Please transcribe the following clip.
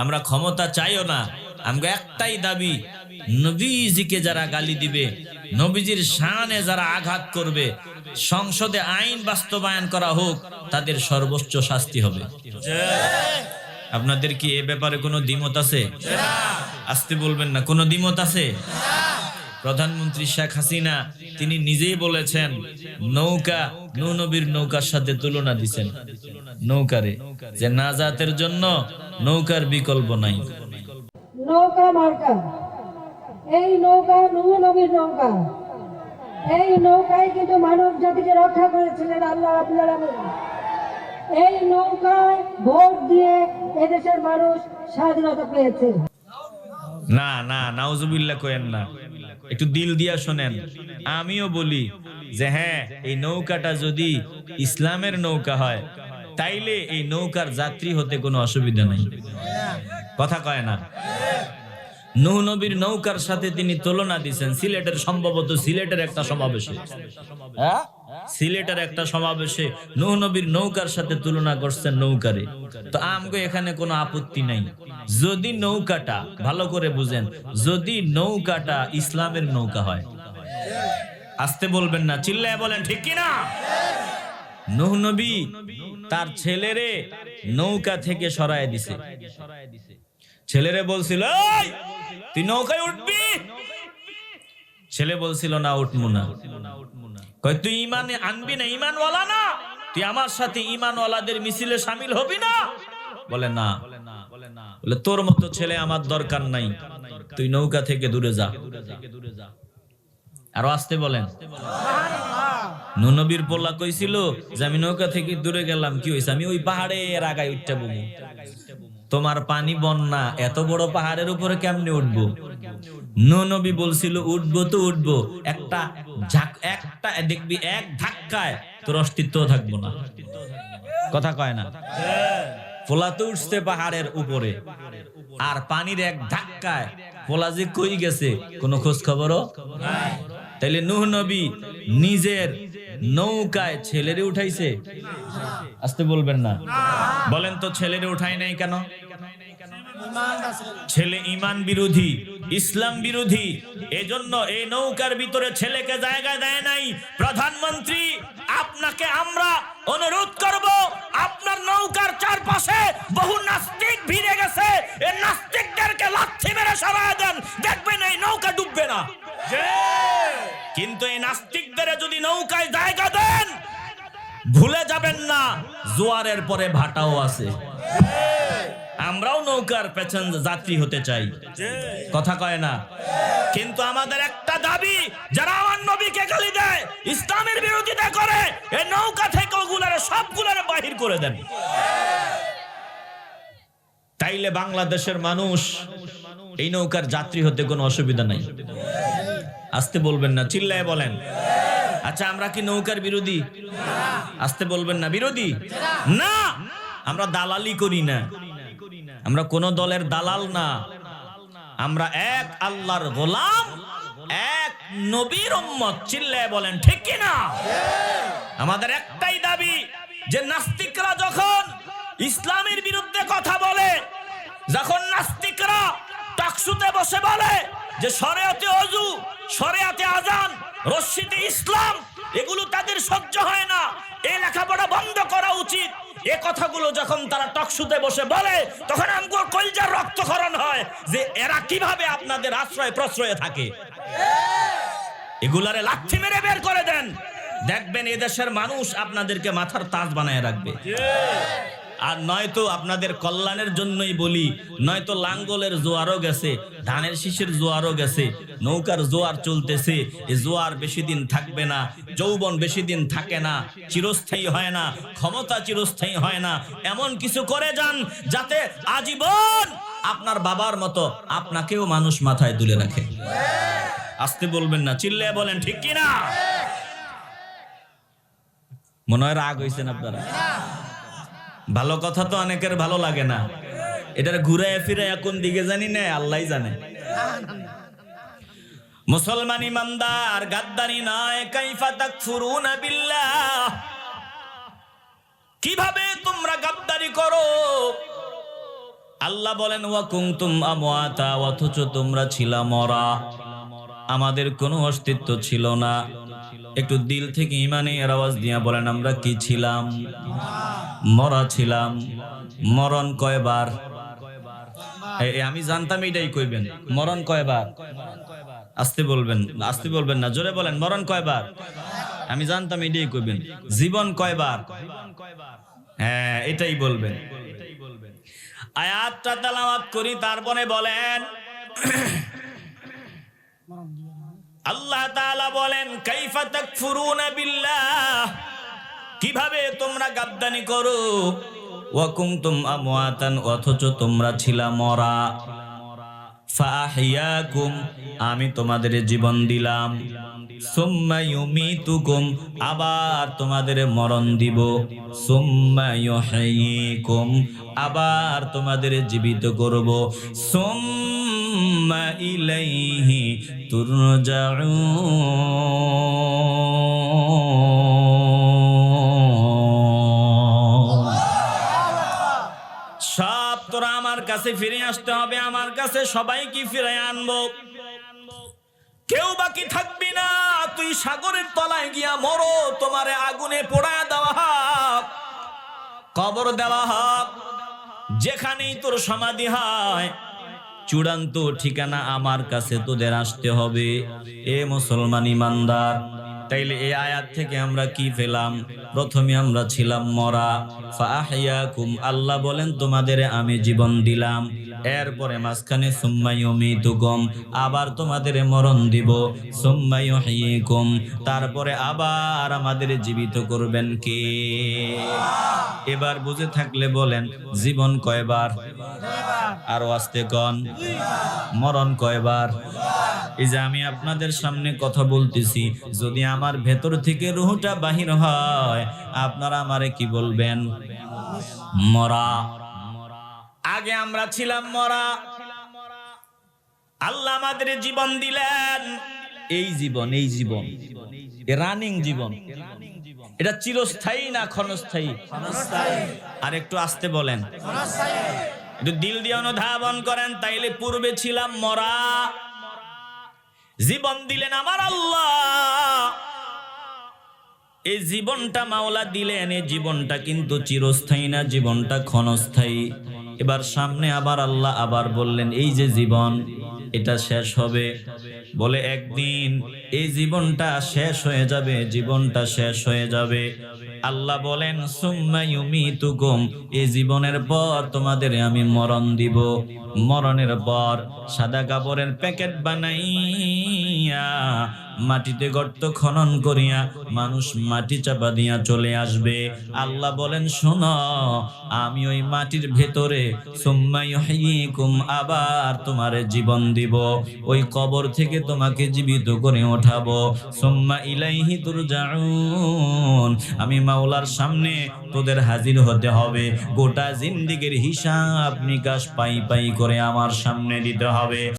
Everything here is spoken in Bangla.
আমরা ক্ষমতা চাইও না, আমরা একটাই দাবি, নবীজিকে যারা গালি দিবে, নবীজির শানে যারা আঘাত করবে, সংসদে আইন বাস্তবায়ন করা হোক, তাদের সর্বোচ্চ শাস্তি হবে। আপনাদের কি এ ব্যাপারে কোনো দ্বিমত আছে? আসতে বলবেন না, কোনো দ্বিমত আছে? প্রধানমন্ত্রী শেখ হাসিনা তিনি নিজেই বলেছেন, নৌকা নূহ নবীর নৌকার সাথে তুলনা দিচ্ছেন, নৌকারে, যে নাজাতের জন্য নৌকার বিকল্প নাই। নৌকা মার্কা, এই নৌকা নূহ নবীর নৌকা। এই নৌকায় কিন্তু মানব জাতিকে রক্ষা করেছিলেন আল্লাহ রাব্বুল আলামিন। এই নৌকায় ভোট দিয়ে এদেশের মানুষ স্বাধীনতা পেয়েছে। না না, নাউজুবিল্লাহ কয়েন না, একটু দিল দিয়া শোনেন। আমিও বলি যে হ্যাঁ, এই নৌকাটা যদি ইসলামের নৌকা হয়, তাইলে এই নৌকার যাত্রী হতে কোনো অসুবিধা নাই। কথা কয় না? নূহ নবীর নৌকার সাথে তিনি তুলনা দিচ্ছেন সিলেটের, সম্ভবত সিলেটের একটা সমাবেশে, সিলেটের একটা সমাবেশে নূহ নবীর নৌকার সাথে তুলনা করছেন নৌকারে। তো আমগো এখানে কোনো আপত্তি নাই, যদি নৌকাটা, ভালো করে বুঝেন, যদি নৌকাটা ইসলামের নৌকা হয়। আসতে বলবেন না, চিল্লায় বলেন ঠিক কিনা? নূহ নবী তার ছেলেরে নৌকা থেকে সরায় দিছে। ছেলেরে বলছিল, তুই নৌকায় উঠবি? ছেলে বলছিল, না, উঠবো না। কয়, তুই ইমানে আনবি না, ইমানওয়ালা না, তুই আমার সাথে ইমানওয়ালাদের মিছিলে শামিল হবি না? বলে না। বলে, তোর মতো ছেলে আমার দরকার নাই, তুই নৌকা থেকে দূরে যা। আরো আসতে বলেন। নূহ নবীর পোলা কইছিল যে আমি নৌকা থেকে দূরে গেলাম, কি হইছে? আমি ওই পাহাড়ের আগায় উঠতে বমু। তোমার পানি বন্যা, এত বড় পাহাড়ের উপরে কেমনে উঠবো? নূহ নবী বলছিল, উঠবো তো উঠবো, একটা দেখবি এক ধাক্কায় তোর অস্তিত্ব থাকবো না। কথা কয় না? পোলা তো উঠছে পাহাড়ের উপরে, আর পানির এক ধাক্কায় পোলা যে কই গেছে কোনো খোঁজ খবরও নাই। তাইলে নূহ নবী নিজের নৌকায় ছেলেরে উঠাইছে? আসতে বলবেন না, বলেন তো ছেলেরে উঠাই নাই কেন? ছেলে ইমান বিরোধী, ইসলাম বিরোধী, এজন্য এই নৌকার ভিতরে ছেলেকে জায়গা দেয় নাই। প্রধানমন্ত্রী, আপনাকে আমরা অনুরোধ করব, আপনার নৌকার চারপাশে বহু নাস্তিক ভিড়ে গেছে, এই নাস্তিকদেরকে লাথি মেরে সরায় দেন, দেখবেন এই নৌকা ডুববে না। কিন্তু এই নাস্তিকদের যদি নৌকায় জায়গা দেন, ভুলে যাবেন না জোয়ারের পরে ভাটাও আছে। আমরাও নৌকার পেছন যাত্রী হতে চাই, কথা কয় না? কিন্তু আমাদের একটা দাবি, যারা আমার নবীকে গালি দেয়, ইসলামের বিরোধিতা করে, এই নৌকা থেকে ওগুলারে সবগুলারে বাহির করে দেন। তাইলে বাংলাদেশের মানুষ এই নৌকার যাত্রী হতে কোনো অসুবিধা নাই। আসতে বলবেন না, চিল্লায় বলেন। আচ্ছা, আমরা কি নৌকার বিরোধী? আসতে বলবেন না, বিরোধী না। আমরা দালালি করি না, আমরা কোন দলের দালাল না, আমরা এক আল্লাহর গোলাম, এক নবীর উম্মত। চিল্লায় বলেন ঠিক কিনা? আমাদের একটাই দাবি, যে নাস্তিকরা যখন ইসলামের বিরুদ্ধে কথা বলে, যখন নাস্তিকরা টাকসুতে বসে বলে যে শরিয়াতে ওযু, শরিয়াতে আযান, রশিদে ইসলাম, এগুলো তাদের সহ্য হয় না, এই লেখাপড়া বন্ধ করা উচিত, এ কথাগুলো যখন তারা টকশুতে বসে বলে, তখন আমগো কলিজার রক্তক্ষরণ হয় যে এরা কিভাবে আপনাদের আশ্রয় প্রশ্রয়ে থাকে। এগুলারে লাথি মেরে বের করে দেন, দেখবেন এদেশের মানুষ আপনাদেরকে মাথার তাজ বানায় রাখবে। আর নয়তো আপনাদের কল্যাণের জন্যই বলি, নয়তো লাঙ্গলের জোয়ারও গেছে, ধানের শীষের জোয়ারও গেছে, নৌকার জোয়ার চলতেছে, এই জোয়ার বেশি দিন থাকবে না, যৌবন বেশি দিন থাকে না, চিরস্থায়ী হয় না, ক্ষমতা চিরস্থায়ী হয় না। এমন কিছু করে যান যাতে আজীবন আপনার বাবার মতো আপনাকেও মানুষ মাথায় তুলে রাখে। আসতে বলবেন না, চিল্লায় বলেন ঠিক কিনা? মনে হয় রাগ হয়েছেন আপনারা। ভালো কথা তো অনেকের ভালো লাগে না, এটার ঘুরে ফিরে কোন দিকে জানি না, আল্লাহই জানে। মুসলমান ইমানদার গাদ্দারি নয়। কাইফা তাকফুরুনা বিল্লাহ, কিভাবে তোমরা গাদ্দারি করো? আল্লাহ বলেন ওয়া কুনতুম আমওয়াতা, অথচ তোমরা ছিলা মরা, আমাদের কোনো অস্তিত্ব ছিল না। একটু দিল থেকে ইমানের আওয়াজ দিয়া বলেন আমরা কি ছিলাম? মরা ছিলাম। মরণ কয়বার? আমি জানতাম এটাই কইবেন। মরণ কয়বার? আস্তে বলবেন, আস্তে বলবেন না, জোরে বলেন। মরণ কয়বার? আমি জানতাম এটাই কইবেন। জীবন কয়বার? হ্যাঁ, এটাই বলবেন। আয়াতটা তেলাওয়াত করি, তারপরে বলেন। আল্লাহ তাআলা বলেন কাইফা তাকফুরুনা বিল্লাহ, কিভাবে তোমরা গাদ্দানি করো। ওয়া কুনতুম আমওয়াতান, অথচ তোমরা ছিলা মরা। ফাহিয়াকুম, আমি তোমাদের জীবন দিলাম। সুম্মা ইউমিতুকুম, আবার তোমাদের মরণ দিব। সুম্মা ইউহয়িকুম, আবার তোমাদের জীবিত করব। সুম্মা ইলাইহি তুরজাউন, সব তোরা আমার কাছে ফিরে আসতে হবে, আমার কাছে সবাইকে ফিরে আনবো, কেউ বাকি থাকবি না। তুই সাগরের তলায় গিয়া মরো, তোমারে আগুনে পোড়ায় দেওয়া হোক, কবর দেওয়া হোক, যেখানেই তোর সমাধি হয়, চূড়ান্ত ঠিকানা আমার কাছে তোদের আসতে হবে। এ মুসলমান ইমানদার, তাইলে এই আয়াত থেকে আমরা কি পেলাম? প্রথমে আমরা ছিলাম মরা। ফাহিয়াকুম, আল্লাহ বলেন তোমাদের আমি জীবন দিলাম। এরপরে মাঝখানে সুম্মা ইউমিতুকুম, আবার তোমাদের মরণ দিব। সুম্মা ইউহয়িকুম, তারপরে আবার আমাদের জীবিত করবেন কে? এবার বুঝে থাকলে বলেন জীবন কয়বার? আরো আস্তে কন। মরণ কয়বার? এই যে আমি আপনাদের সামনে কথা বলতেছি, যদি আমার ভেতর থেকে রূহটা বাহির হয়, আপনারা আমারে কি বলবেন? মরা। আগে আমরা ছিলাম মরা, আল্লাহ আমাদের জীবন দিলেন। এই জীবন, এই জীবন রানিং জীবন, এটা চিরস্থায়ী না ক্ষণস্থায়ী? আর একটু আস্তে বলেন, একটু দিল দিয়ে অনুধাবন করেন। তাইলে পূর্বে ছিলাম মরা, জীবন দিলেন আমার আল্লাহ। এই জীবনটা মাওলা দিলেন, এই জীবনটা কিন্তু চিরস্থায়ী না, জীবনটা ক্ষণস্থায়ী। এবার সামনে আবার আল্লাহ আবার বললেন এই যে জীবন, এটা শেষ হবে। বলে একদিন এই জীবনটা শেষ হয়ে যাবে, জীবনটা শেষ হয়ে যাবে। আল্লাহ বলেন সুম্মা ইউমিতুকুম, এই জীবনের পর তোমাদের আমি মরণ দিব। মরণের পর সাদা কাপড়ের প্যাকেট বানাইয়া মাটিতে গর্ত খনন করিয়া মানুষ মাটি চাপা দিয়া চলে আসবে। আল্লাহ বলেন শোনো, আমি ওই মাটির ভেতরে সুম্মা ইউহয়িকুম, আবার তোমারে জীবন দিব, ওই কবর থেকে তোমাকে জীবিত করে ওঠাবো। সুম্মা ইলাইহি তুরজাউন, আমি মাওলার সামনে তোদের হাজির হতে হবে। গোটা জিন্দেগীর হিসাব নিকাশ পাই পাই করে আমার সামনে দিতে হবে।